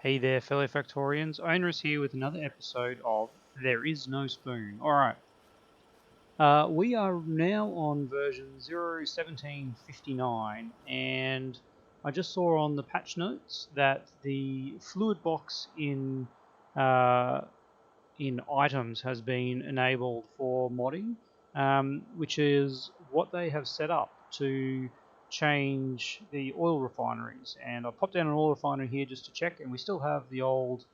Hey there, fellow Factorians. Onerous here with another episode of There Is No Spoon. Alright, we are now on version 0.1759, and I just saw on the patch notes that the fluid box in items has been enabled for modding, which is what they have set up to change the oil refineries. And I popped down an oil refinery here just to check, and we still have the old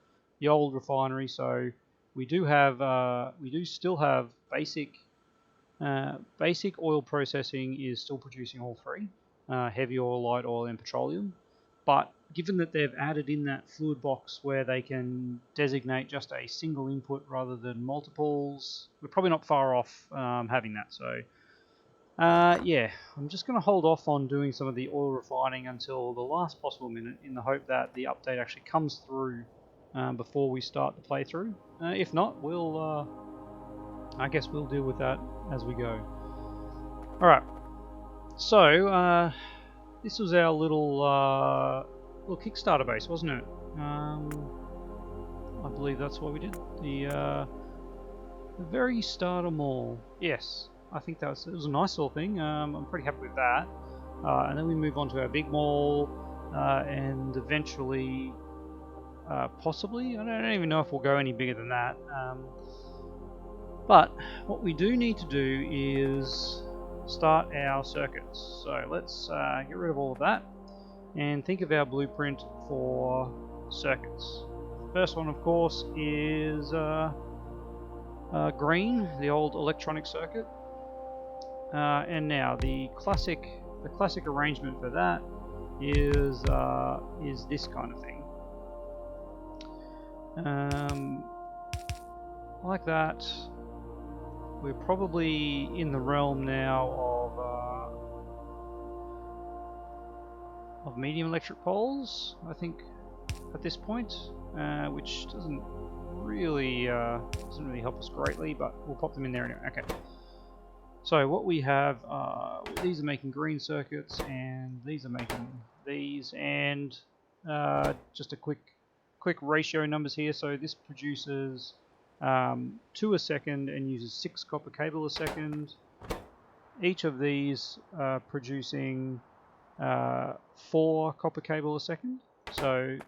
refinery. So we do still have basic oil processing is still producing all three, heavy oil, light oil, and petroleum. But given that they've added in that fluid box where they can designate just a single input rather than multiples, we're probably not far off having that. So yeah, I'm just going to hold off on doing some of the oil refining until the last possible minute in the hope that the update actually comes through before we start the playthrough. If not, I guess we'll deal with that as we go. Alright, so this was our little Kickstarter base, wasn't it? I believe that's what we did. The very start of mall. Yes, I think it was a nice little thing. I'm pretty happy with that. And then we move on to our big mall, and eventually, possibly, I don't even know if we'll go any bigger than that. But what we do need to do is start our circuits. So let's get rid of all of that and think of our blueprint for circuits. First one, of course, is green, the old electronic circuit. And now the classic arrangement for that is this kind of thing. Like that. We're probably in the realm now of medium electric poles, I think, at this point, which doesn't really help us greatly, but we'll pop them in there anyway. Okay. So what we have, these are making green circuits, and these are making these, and just a quick ratio numbers here. So this produces 2 a second and uses 6 copper cable a second. Each of these producing 4 copper cable a second. So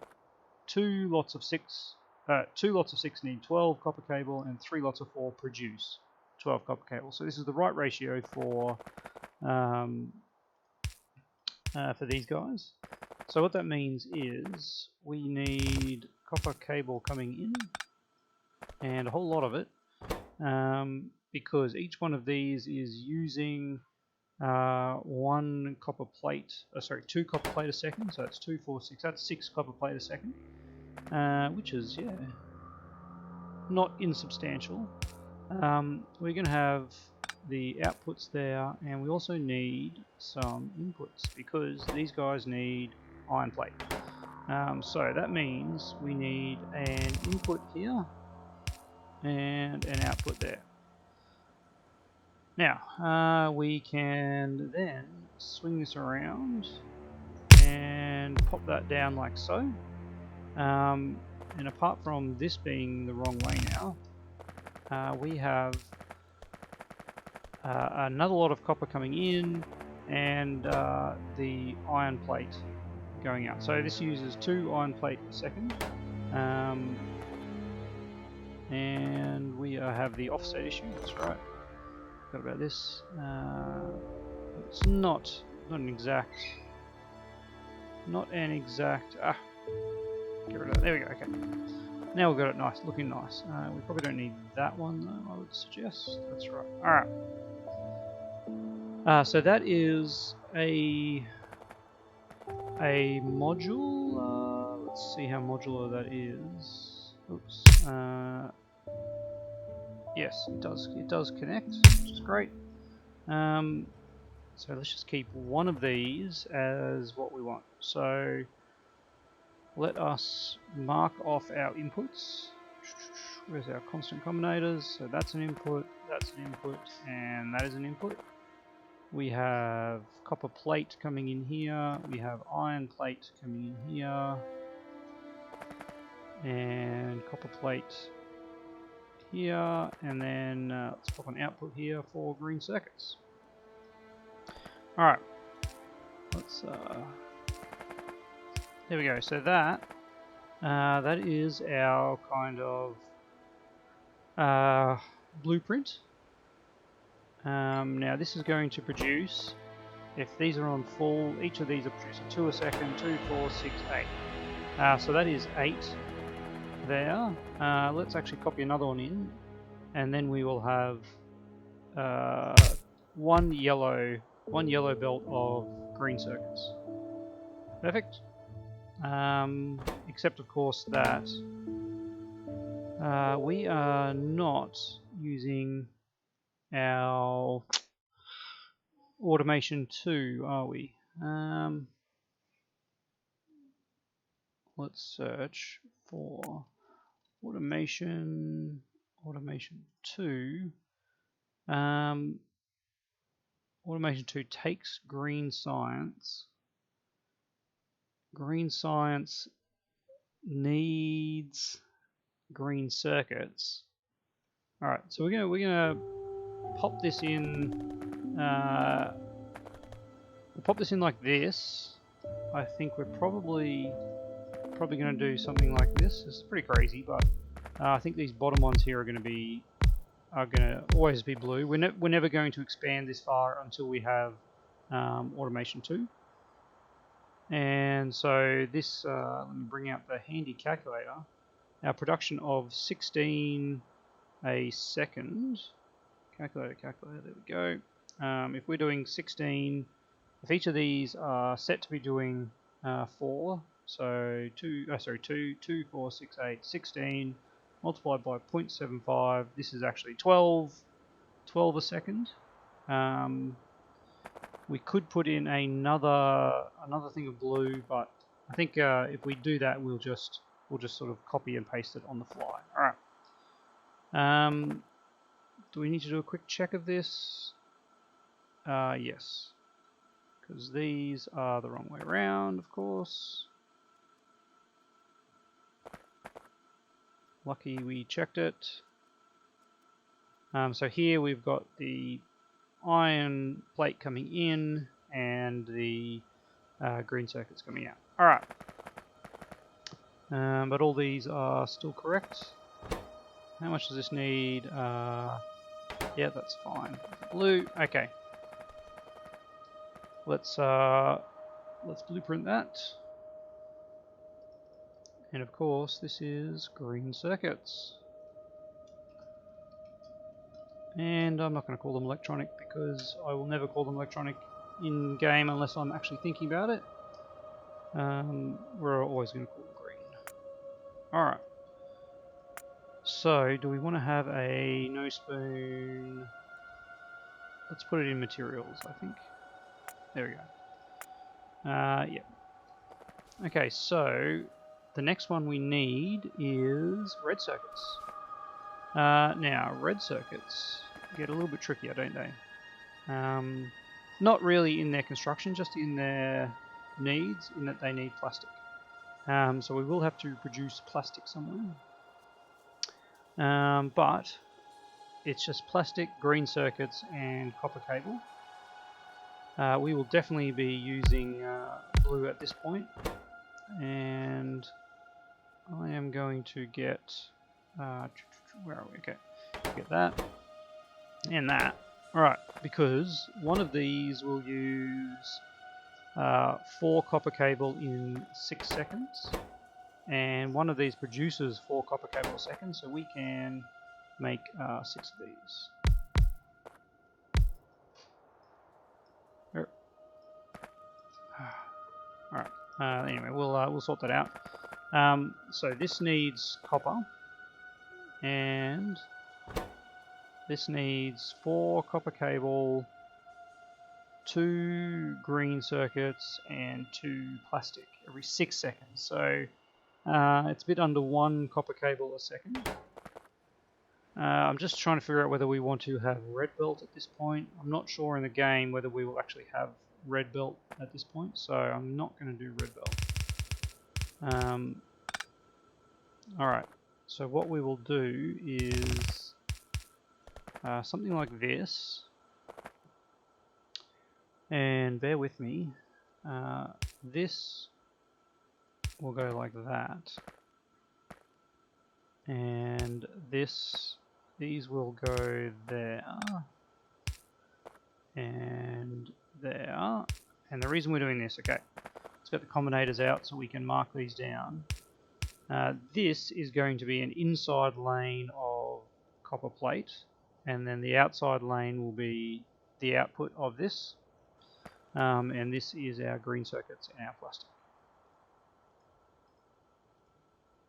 2 lots of 6 need 12 copper cable, and 3 lots of 4 produce 12 copper cable. So this is the right ratio for these guys. So what that means is we need copper cable coming in, and a whole lot of it, because each one of these is using 2 copper plate a second. So that's 2, 4, 6. That's 6 copper plate a second, which is not insubstantial. We're going to have the outputs there, and we also need some inputs because these guys need iron plate. So that means we need an input here and an output there. Now, we can then swing this around and pop that down like so. And apart from this being the wrong way now, we have another lot of copper coming in and the iron plate going out. So this uses 2 iron plate a second. And we have the offset issue, that's right. Forgot about this. It's not an exact. Get rid of that. There we go. Okay. Now we've got it nice, looking nice. We probably don't need that one though, I would suggest. That's right. Alright. So that is a module. Let's see how modular that is. Oops. Yes, it does connect, which is great. So let's just keep one of these as what we want. So let us mark off our inputs. Where's our constant combinators? So that's an input, and that is an input. We have copper plate coming in here. We have iron plate coming in here. and copper plate here, and then let's pop an output here for green circuits. Alright, let's there we go. So that is our kind of blueprint. Now this is going to produce, if these are on full, each of these are producing 2 a second, 2, 4, 6, 8. So that is 8 there. Let's actually copy another one in, and then we will have one yellow belt of green circuits. Perfect. Except of course that we are not using our automation 2, are we? Let's search for automation 2. Automation 2 takes green science. Green science needs green circuits. All right, so we're gonna pop this in. We'll pop this in like this. I think we're probably gonna do something like this. It's pretty crazy, but I think these bottom ones here are gonna always be blue. We're never going to expand this far until we have automation 2. And so this, let me bring out the handy calculator. Our production of 16 a second. Calculator, there we go. If we're doing 16, if each of these are set to be doing 4, so 2, 4, 6, 8, 16, multiplied by 0.75, this is actually 12 a second. We could put in another thing of blue, but I think if we do that, we'll just sort of copy and paste it on the fly. All right. Do we need to do a quick check of this? Yes, because these are the wrong way around, of course. Lucky we checked it. So here we've got the iron plate coming in and the green circuits coming out. Alright. But all these are still correct. How much does this need? Yeah, that's fine. Blue. Okay. Let's blueprint that. And of course, this is green circuits. And I'm not going to call them electronic because I will never call them electronic in game unless I'm actually thinking about it. We're always going to call them green. Alright. So, do we want to have a no spoon? Let's put it in materials, I think. There we go. Yeah. Okay, so the next one we need is red circuits. Now, red circuits get a little bit trickier, don't they? Not really in their construction, just in their needs, in that they need plastic. So we will have to produce plastic somewhere. But it's just plastic, green circuits, and copper cable. We will definitely be using blue at this point, and I am going to get where are we? Okay, get that and that. Alright, because one of these will use 4 copper cable in 6 seconds, and one of these produces 4 copper cable a second, so we can make 6 of these. Alright, anyway, we'll sort that out. So this needs copper, and this needs 4 copper cable, 2 green circuits, and 2 plastic every 6 seconds. So it's a bit under 1 copper cable a second. I'm just trying to figure out whether we want to have red belt at this point. I'm not sure in the game whether we will actually have red belt at this point, so I'm not going to do red belt. Alright, so what we will do is something like this, and bear with me, this will go like that, and these will go there, and there, and the reason we're doing this, okay, let's get the combinators out so we can mark these down. This is going to be an inside lane of copper plate, and then the outside lane will be the output of this, and this is our green circuits and our plastic.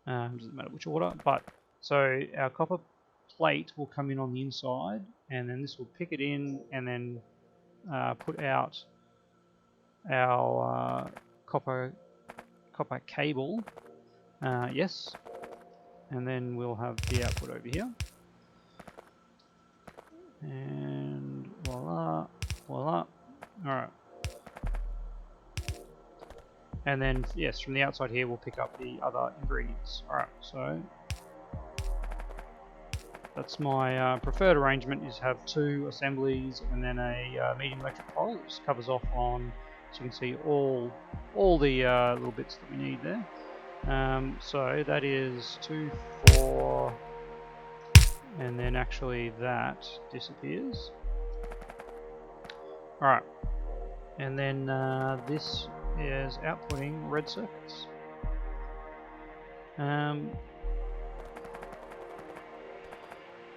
Doesn't matter which order, but so our copper plate will come in on the inside, and then this will pick it in, and then put out our copper cable. Yes, and then we'll have the output over here, and voila, voila. All right. And then, yes, from the outside here, we'll pick up the other ingredients. Alright, so that's my preferred arrangement, is have 2 assemblies and then a medium electric pole. It just covers off on, so you can see all the little bits that we need there. So that is 2, 4, and then actually that disappears. Alright, and then this is outputting red circuits.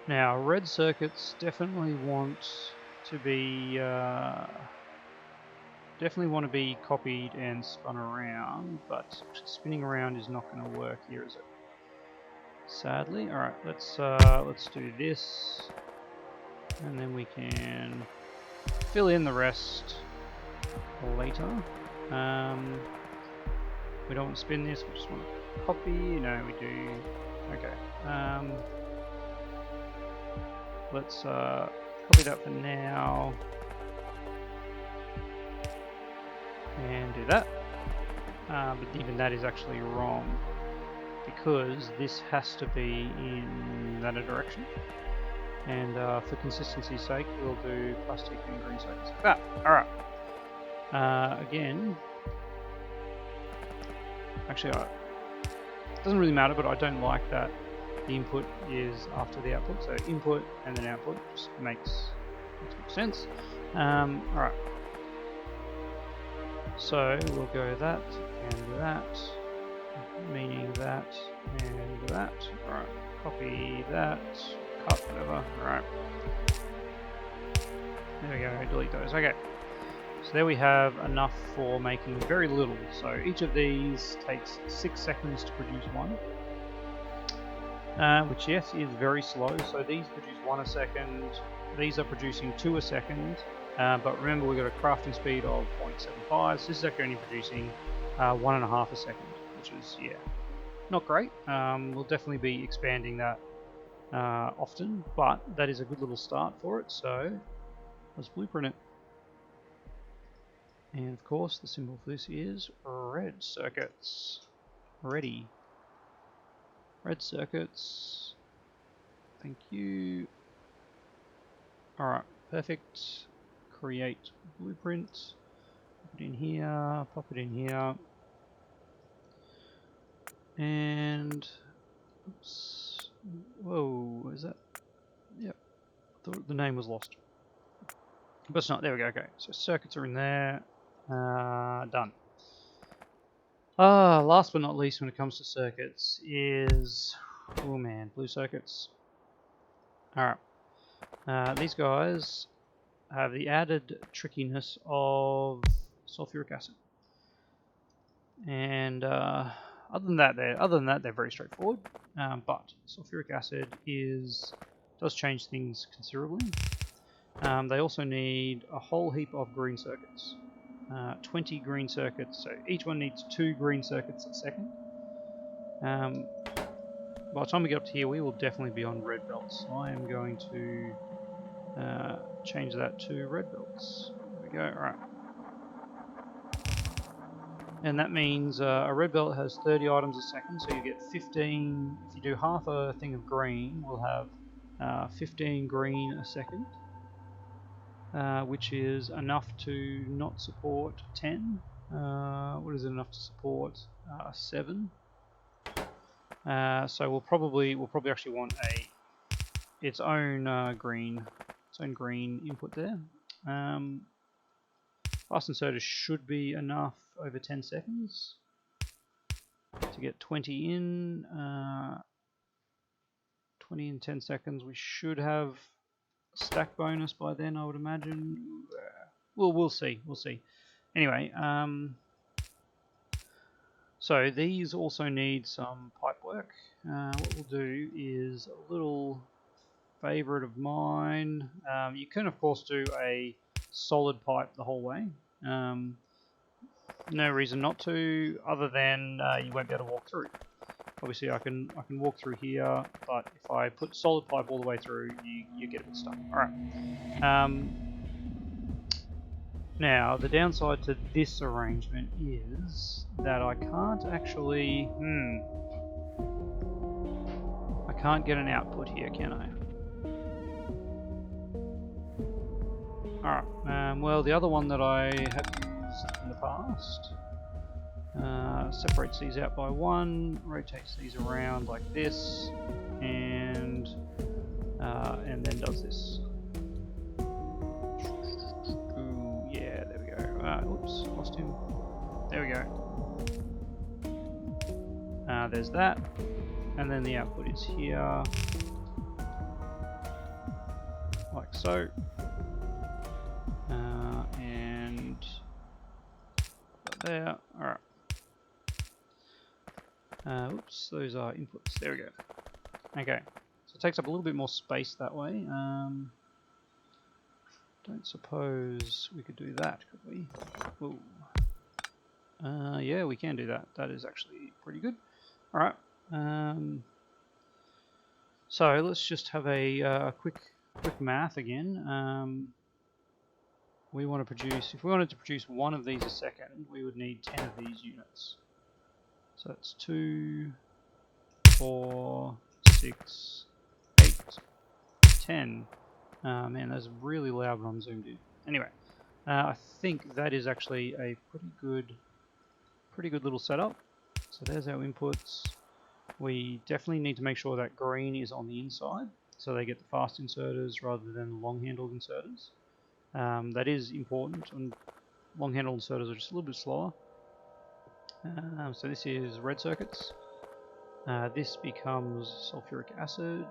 Now, red circuits definitely want to be copied and spun around, but spinning around is not going to work here, is it? Sadly. All right, let's do this, and then we can fill in the rest later. We don't want to spin this, we just want to copy. No, we do. Okay. Let's copy that for now. And do that. But even that is actually wrong, because this has to be in that direction. And for consistency's sake, we'll do plastic and green circuits like that. Alright. Again, actually, it doesn't really matter, but I don't like that the input is after the output. So input and then output just makes more sense. Alright. So we'll go that and that, meaning that and that. Alright, copy that, cut, whatever. Alright. There we go, delete those. Okay. So there we have enough for making very little. So each of these takes 6 seconds to produce one. Which, yes, is very slow. So these produce 1 a second. These are producing 2 a second. But remember, we've got a crafting speed of 0.75. So this is actually only producing 1.5 a second, which is, yeah, not great. We'll definitely be expanding that often, but that is a good little start for it. So let's blueprint it. And of course, the symbol for this is red circuits. Ready. Red circuits. Thank you. Alright, perfect. Create blueprint. Pop it in here, pop it in here. And, oops. Whoa, is that? Yep, the name was lost. But it's not, there we go, okay. So circuits are in there. Done. Last but not least when it comes to circuits is, oh man, blue circuits. Alright. These guys have the added trickiness of sulfuric acid. And other than that, they're very straightforward. But sulfuric acid does change things considerably. They also need a whole heap of green circuits. 20 green circuits, so each one needs 2 green circuits a second. By the time we get up to here, we will definitely be on red belts. So I am going to change that to red belts. There we go, alright. And that means a red belt has 30 items a second, so you get 15. If you do half a thing of green, we'll have 15 green a second, which is enough to not support 10. What is it enough to support? 7. So we'll probably actually want its own green input there. Fast inserters should be enough over 10 seconds to get 20 in. 20 in 10 seconds. We should have stack bonus by then, I would imagine. Well, we'll see. We'll see. Anyway, so these also need some pipe work. What we'll do is a little favorite of mine. You can, of course, do a solid pipe the whole way. No reason not to, other than you won't be able to walk through. Obviously, I can walk through here, but if I put solid pipe all the way through, you get a bit stuck. All right. Now, the downside to this arrangement is that I can't actually. I can't get an output here, can I? Alright, well, the other one that I have used in the past separates these out by 1, rotates these around like this, and then does this. Ooh, yeah, there we go. Oops, lost him. There we go. There's that, and then the output is here, like so. And there. Alright. Oops, those are inputs. There we go. Okay, so it takes up a little bit more space that way. Don't suppose we could do that, could we? Ooh. Yeah, we can do that. That is actually pretty good. Alright. So let's just have a quick math again. We want to produce, if we wanted to produce 1 of these a second, we would need 10 of these units. So that's 2, 4, 6, 8, 10. Man, that's really loud when I'm zoomed in. Anyway, I think that is actually a pretty good little setup. So there's our inputs. We definitely need to make sure that green is on the inside, so they get the fast inserters rather than the long-handled inserters. That is important, and long-handled inserters are just a little bit slower. So this is red circuits. This becomes sulfuric acid,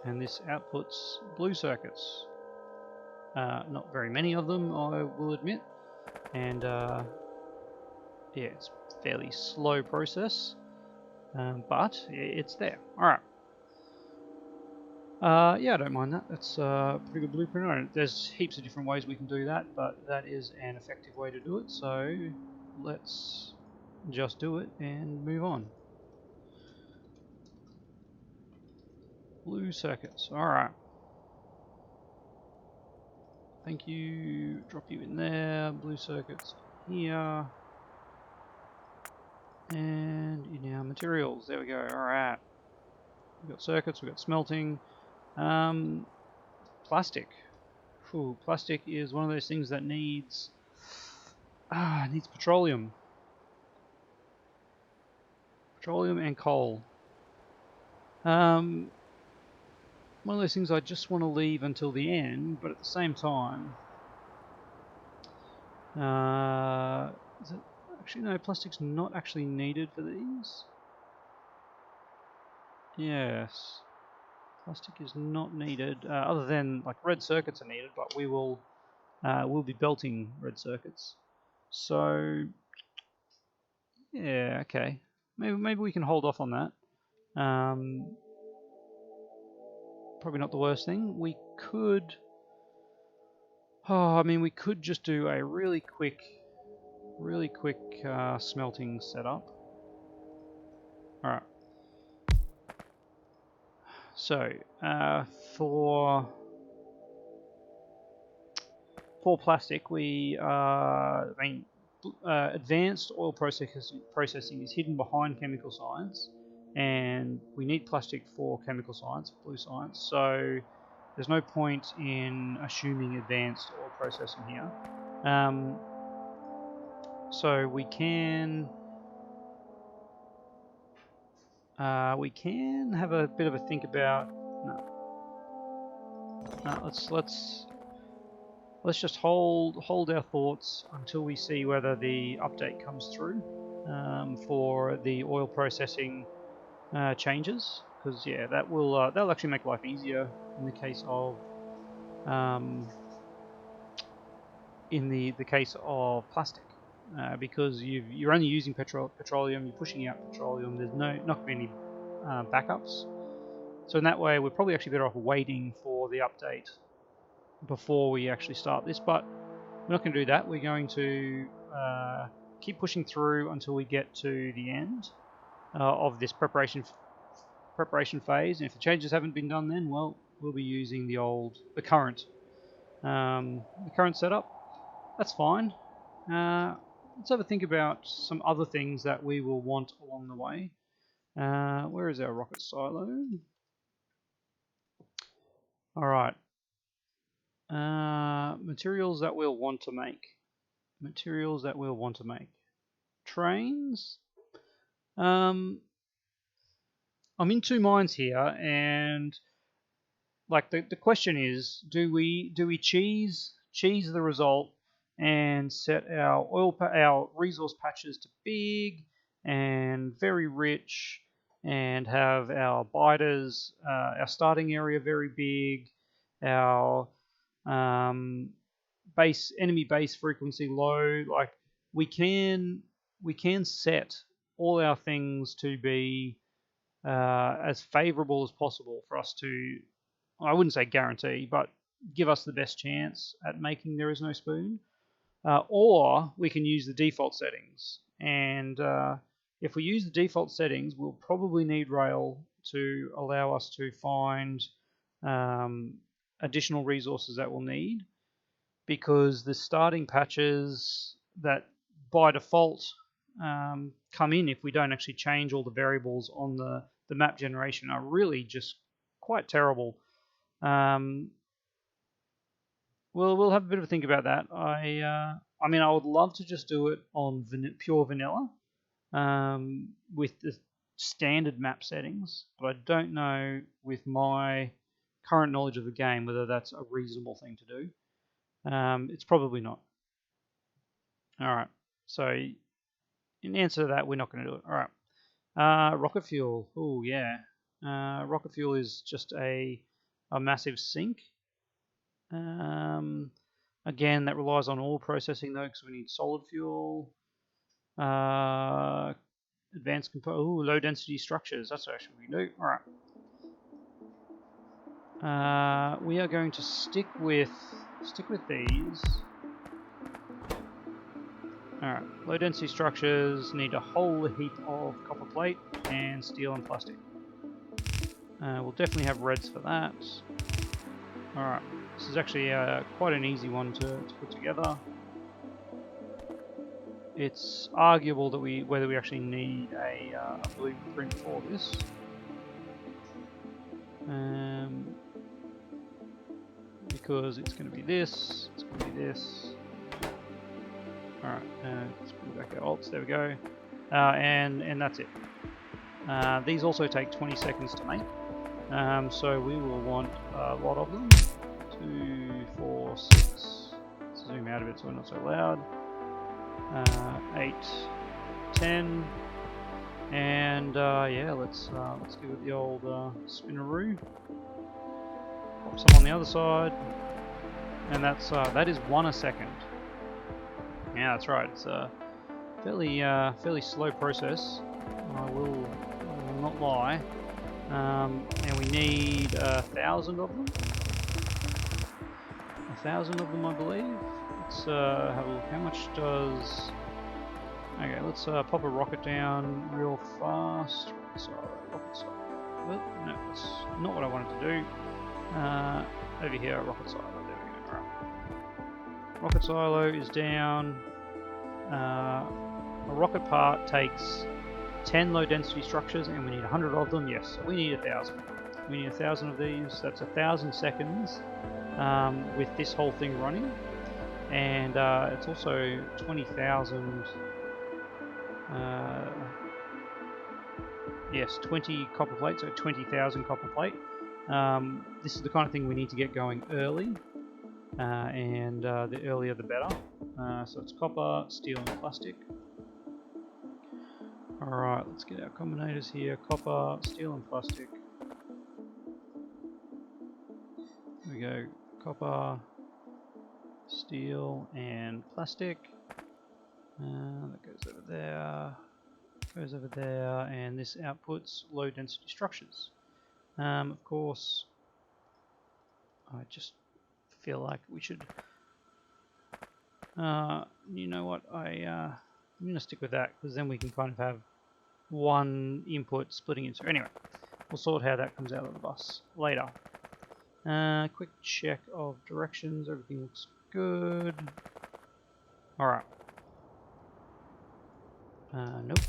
and this outputs blue circuits. Not very many of them, I will admit, and yeah, it's a fairly slow process, but it's there. Alright. Yeah, I don't mind that. That's a pretty good blueprint. There's heaps of different ways we can do that, but that is an effective way to do it, so let's just do it and move on. Blue circuits, alright. Thank you, drop you in there, blue circuits here. And in our materials, there we go, alright. We've got circuits, we've got smelting. Plastic. Ooh, plastic is one of those things that needs petroleum. Petroleum and coal. One of those things I just want to leave until the end, but at the same time, is it actually no? Plastic's not actually needed for these. Yes, plastic is not needed, other than like red circuits are needed, but we'll be belting red circuits. So yeah, okay. Maybe we can hold off on that. Probably not the worst thing. We could. Oh, I mean, we could just do a really quick smelting setup. All right. So for plastic, I mean, advanced oil processing is hidden behind chemical science, and we need plastic for chemical science, blue science. So there's no point in assuming advanced oil processing here. So we can have a bit of a think about. No, let's just hold our thoughts until we see whether the update comes through for the oil processing changes, because yeah, that'll actually make life easier in the case of plastic, because you're only using petroleum, you're pushing out petroleum. There's not going to be any backups. So in that way, we're probably actually better off waiting for the update before we actually start this. But we're not going to do that. We're going to keep pushing through until we get to the end of this preparation phase. And if the changes haven't been done, then well, we'll be using the current setup. That's fine. Let's have a think about some other things that we will want along the way. Where is our rocket silo? All right. Materials that we'll want to make. Trains. I'm in two minds here, and like the question is, do we cheese the result and set our resource patches to big and very rich, and have our biters, our starting area very big, our enemy base frequency low. Like we can set all our things to be as favorable as possible for us to, I wouldn't say guarantee, but give us the best chance at making There Is No Spoon. Or we can use the default settings. And if we use the default settings, we'll probably need rail to allow us to find additional resources that we'll need, because the starting patches that by default come in if we don't actually change all the variables on the map generation are really just quite terrible. We'll have a bit of a think about that. I mean, I would love to just do it on pure vanilla with the standard map settings, but I don't know with my current knowledge of the game whether that's a reasonable thing to do. It's probably not. All right. So in answer to that, we're not going to do it. All right. Rocket fuel. Oh yeah. Rocket fuel is just a massive sink. Again, that relies on oil processing though, because we need solid fuel. Advanced low density structures. That's what actually we do. All right. We are going to stick with these. Alright, low density structures need a whole heap of copper plate and steel and plastic. We'll definitely have reds for that. Alright, this is actually quite an easy one to put together. It's arguable that whether we actually need a blueprint for this. Because it's going to be this, it's going to be this. Alright, let's bring back our alts, there we go. And that's it. These also take 20 seconds to make, so we will want a lot of them. 2, 4, 6. Let's zoom out of it so we're not so loud. 8, 10, and yeah, let's give it the old spinneroo. Pop some on the other side, and that is 1 a second. Yeah, that's right. It's a fairly slow process. I will not lie. And we need 1,000 of them. 1,000 of them, I believe. Let's have a look. How much does? Okay, let's pop a rocket down real fast. Rocket silo. Well, no, that's not what I wanted to do. Over here, rocket silo. There we go. Right. Rocket silo is down. a rocket part takes 10 low density structures and we need 100 of them. Yes, so we need 1,000. We need 1,000 of these. That's 1,000 seconds with this whole thing running. And it's also 20,000. Yes, 20 copper plate, so 20,000 copper plate. This is the kind of thing we need to get going early, and the earlier the better. So it's copper, steel, and plastic. Alright, let's get our combinators here. Copper, steel, and plastic. There we go. Copper, steel, and plastic. That goes over there. Goes over there, and this outputs low density structures. Of course, I just feel like we should. You know what? I'm going to stick with that because then we can kind of have one input splitting into. Anyway, we'll sort how that comes out of the bus later. Quick check of directions. Everything looks good. All right. Nope.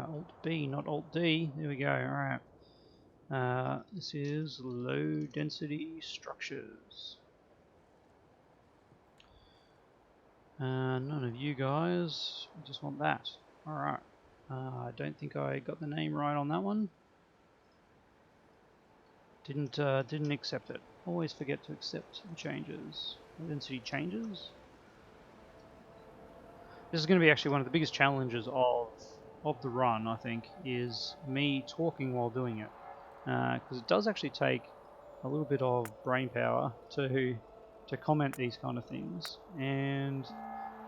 Alt B, not Alt D. There we go. All right. This is low density structures. None of you guys. I just want that. All right. I don't think I got the name right on that one. Didn't accept it. Always forget to accept the changes. Low density changes. This is going to be actually one of the biggest challenges of the run, I think, is me talking while doing it, because it does actually take a little bit of brain power to comment these kind of things, and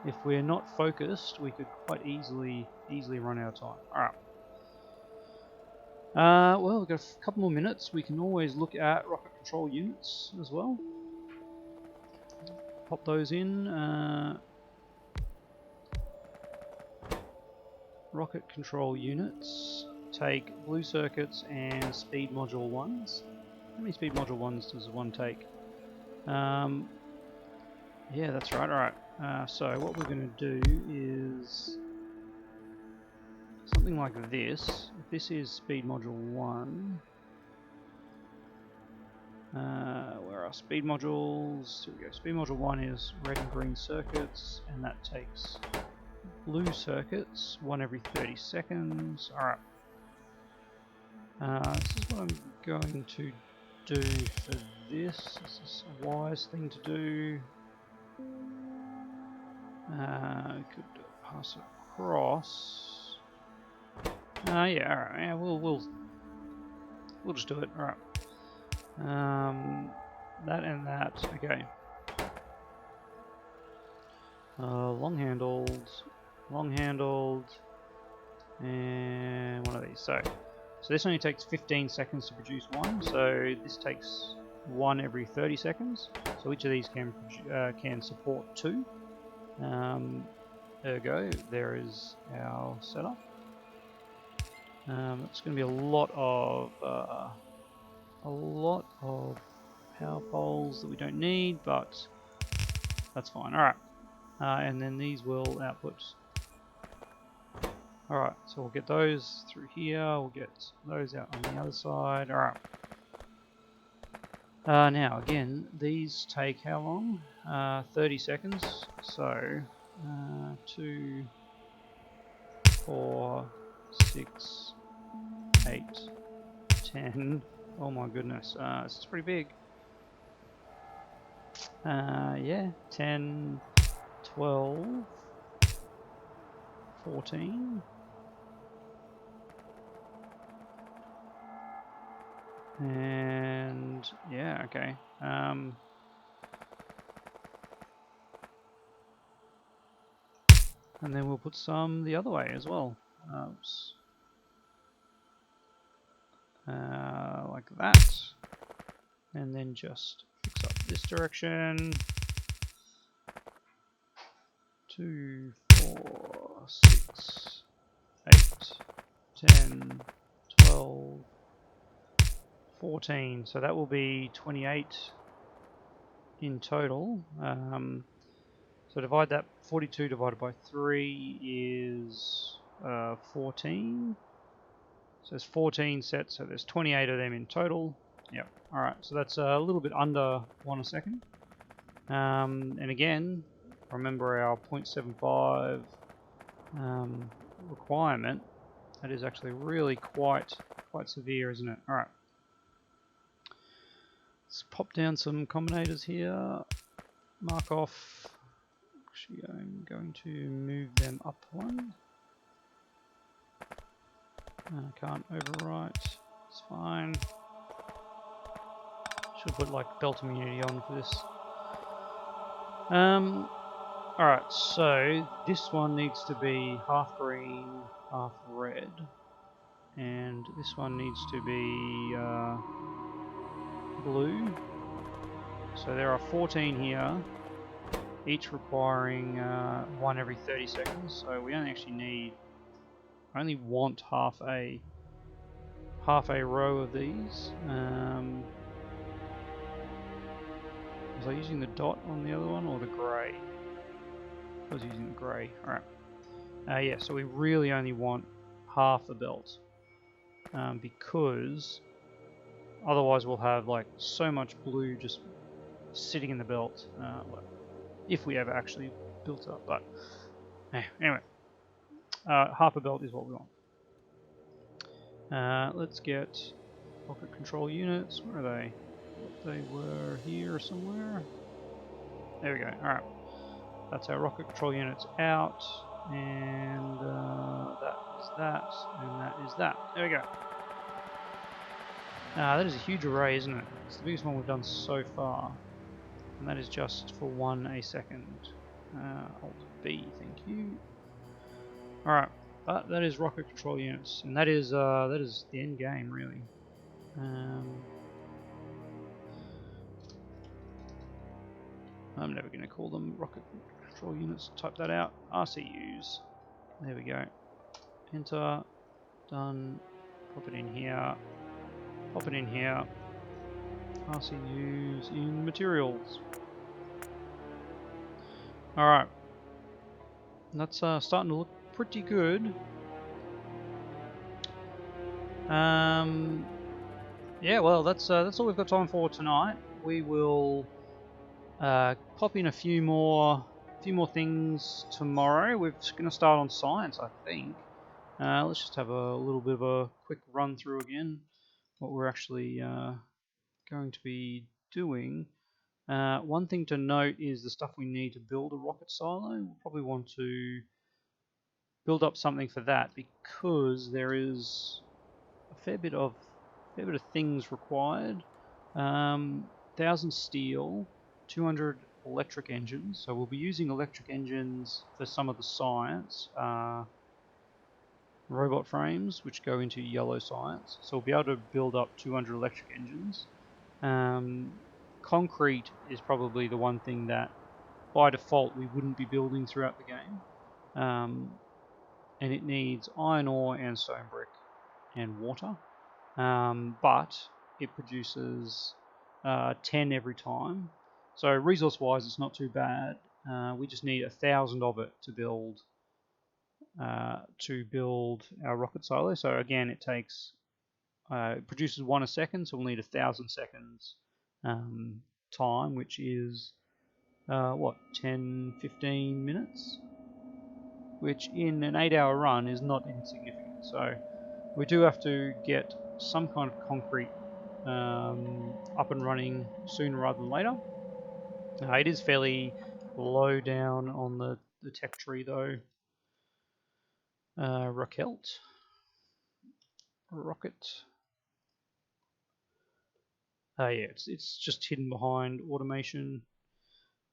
if we're not focused, we could quite easily run out of time. All right. Well, we've got a couple more minutes. We can always look at rocket control units as well. Pop those in. Rocket control units take blue circuits and speed module 1s. How many speed module 1s does one take? Yeah, that's right. Alright, so what we're going to do is something like this. If this is speed module 1, where are speed modules? Here we go. Speed module 1 is red and green circuits, and that takes blue circuits, one every 30 seconds. Alright. This is what I'm going to do for this. This is a wise thing to do. Could pass it across. Yeah, alright. Yeah, we'll just do it. Alright. That and that. Okay. Long handled, and one of these. So this only takes 15 seconds to produce one. So this takes one every 30 seconds. So each of these can support 2. Ergo, there is our setup. It's going to be a lot of power poles that we don't need, but that's fine. All right. And then these will output. Alright, so we'll get those through here, we'll get those out on the other side. Alright. Now, again, these take how long? 30 seconds. So, 2, 4, 6, 8, 10. Oh my goodness, this is pretty big. Yeah, 10, 12, 14. And yeah, okay. And then we'll put some the other way as well. Oops. Like that. And then just fix up this direction. 2, 4, 6, 8, 10, 12, 14. So that will be 28 in total. So divide that, 42 divided by 3 is 14. So there's 14 sets, so there's 28 of them in total. Yep, alright, so that's a little bit under 1 a second. And again, remember our 0.75 requirement. That is actually really quite severe, isn't it? Alright. Let's pop down some combinators here. Mark off. Actually, I'm going to move them up one. I can't overwrite. It's fine. Should put like belt immunity on for this. Alright, so this one needs to be half green, half red. And this one needs to be blue. So there are 14 here, each requiring one every 30 seconds. So we only actually need, I only want half a row of these. Was I using the dot on the other one or the grey? I was using the grey. Alright. Yeah, so we really only want half a belt. Because otherwise we'll have like so much blue just sitting in the belt. If we ever actually built up. But anyway. Half a belt is what we want. Let's get rocket control units. Where are they? They were here somewhere. There we go. Alright. That's our rocket control units out. And that is that. And that is that. There we go. That is a huge array, isn't it? It's the biggest one we've done so far. And that is just for 1 a second. Alt B, thank you. Alright. But that is rocket control units. And that is the end game, really. I'm never going to call them rocket control units. Type that out. RCUs. There we go. Enter. Done. Pop it in here. Pop it in here. RCUs in materials. Alright. That's starting to look pretty good. Yeah, well, that's all we've got time for tonight. We will pop in a few more things tomorrow. We're going to start on science, I think. Let's just have a little bit of a quick run through again what we're actually going to be doing. One thing to note is the stuff we need to build a rocket silo. We'll probably want to build up something for that because there is a fair bit of things required. 1,000 steel, 200 electric engines. So we'll be using electric engines for some of the science. Robot frames, which go into yellow science. So we'll be able to build up 200 electric engines. Concrete is probably the one thing that by default we wouldn't be building throughout the game. And it needs iron ore and stone brick and water. But it produces 10 every time. So resource wise it's not too bad. We just need 1,000 of it to build our rocket silo. So again it takes it produces 1 a second, so we'll need 1,000 seconds time, which is what, 10-15 minutes, which in an 8-hour run is not insignificant. So we do have to get some kind of concrete up and running sooner rather than later. It is fairly low down on the tech tree though. Rocket. Yeah, it's just hidden behind automation,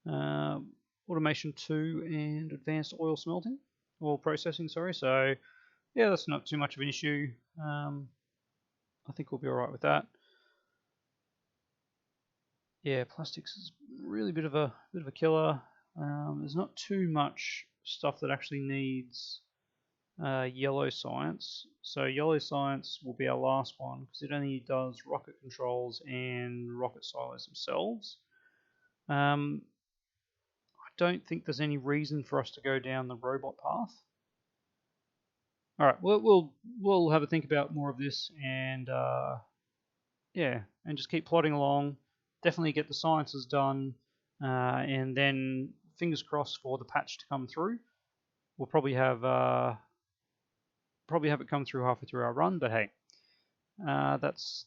automation 2 and advanced oil processing. Sorry. So yeah, that's not too much of an issue. I think we'll be all right with that. Yeah, plastics is really a bit of a killer. There's not too much stuff that actually needs yellow science. So yellow science will be our last one because it only does rocket controls and rocket silos themselves. I don't think there's any reason for us to go down the robot path. All right, we'll have a think about more of this, and yeah, and just keep plodding along. Definitely get the sciences done, and then fingers crossed for the patch to come through. We'll probably have it come through halfway through our run, but hey, that's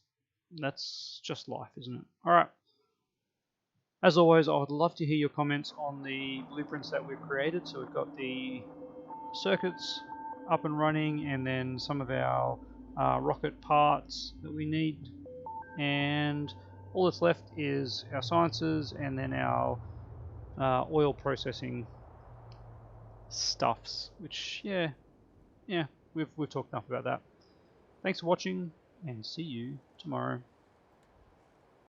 just life, isn't it? All right. As always, I would love to hear your comments on the blueprints that we've created. So we've got the circuits up and running, and then some of our rocket parts that we need, and all that's left is our sciences and then our oil processing stuffs, which yeah, we've talked enough about that. Thanks for watching, and see you tomorrow.